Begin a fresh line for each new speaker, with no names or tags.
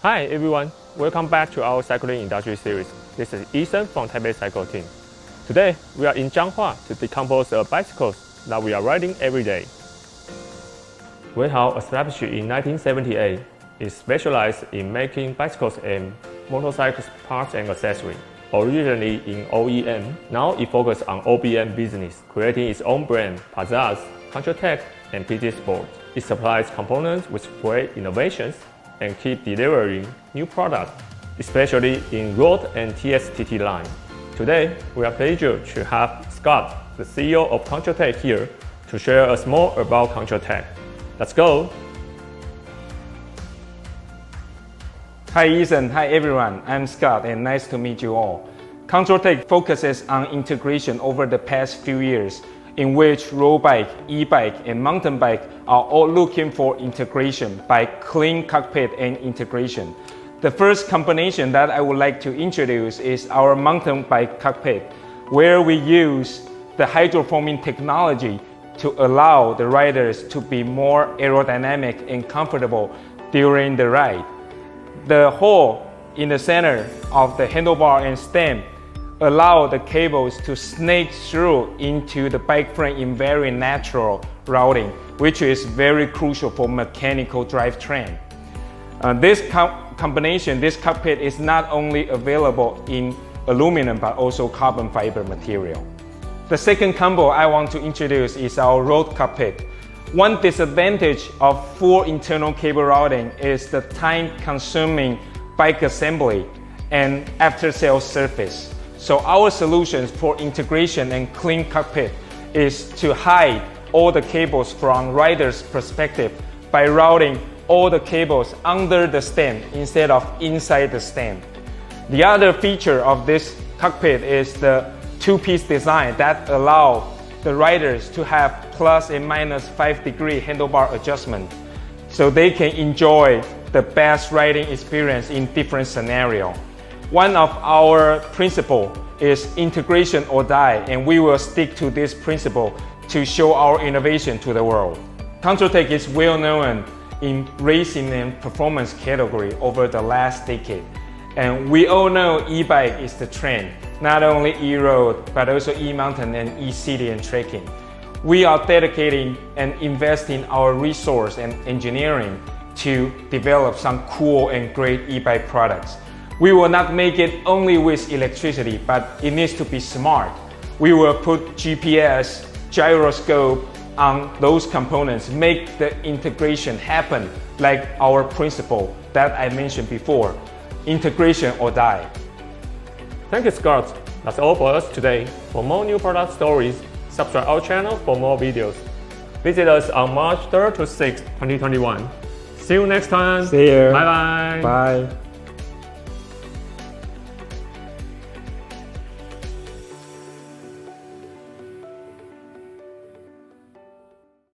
Hi everyone, welcome back to our cycling industry series. This is Ethan from Taipei Cycle team. Today we are in Zhanghua to decompose the bicycles that we are riding every day. Weihao, established in 1978, is specialized in making bicycles and motorcycles parts and accessories. Originally in OEM, now it focuses on OBM business, creating its own brand, Pazaz, Controltech, and PT Sport. It supplies components with great innovations and keep delivering new products, especially in road and TSTT line. Today, we are pleased to have Scott, the CEO of Controltech here, to share us more about Controltech. Let's go!
Hi Ethan, hi everyone, I'm Scott and nice to meet you all. Controltech focuses on integration over the past few years, in which road bike, e-bike, and mountain bike are all looking for integration by clean cockpit and integration. The first combination that I would like to introduce is our mountain bike cockpit, where we use the hydroforming technology to allow the riders to be more aerodynamic and comfortable during the ride. The hole in the center of the handlebar and stem allow the cables to snake through into the bike frame in very natural routing, which is very crucial for mechanical drivetrain. This combination, this cockpit is not only available in aluminum but also carbon fiber material. The second combo I want to introduce is our road cockpit. One disadvantage of full internal cable routing is the time-consuming bike assembly and after-sales service. So our solutions for integration and clean cockpit is to hide all the cables from rider's perspective by routing all the cables under the stand instead of inside the stand. The other feature of this cockpit is the two-piece design that allow the riders to have plus and minus 5-degree handlebar adjustment so they can enjoy the best riding experience in different scenarios. One of our principles is integration or die, and we will stick to this principle to show our innovation to the world. Controltech is well known in racing and performance category over the last decade. And we all know e-bike is the trend, not only e-road, but also e-mountain and e-city and trekking. We are dedicating and investing our resource and engineering to develop some cool and great e-bike products. We will not make it only with electricity, but it needs to be smart. We will put GPS, gyroscope on those components, make the integration happen like our principle that I mentioned before, integration or die.
Thank you, Scott. That's all for us today. For more new product stories, subscribe our channel for more videos. Visit us on March 3rd to 6th, 2021. See you next time.
See you.
Bye-bye.
Bye.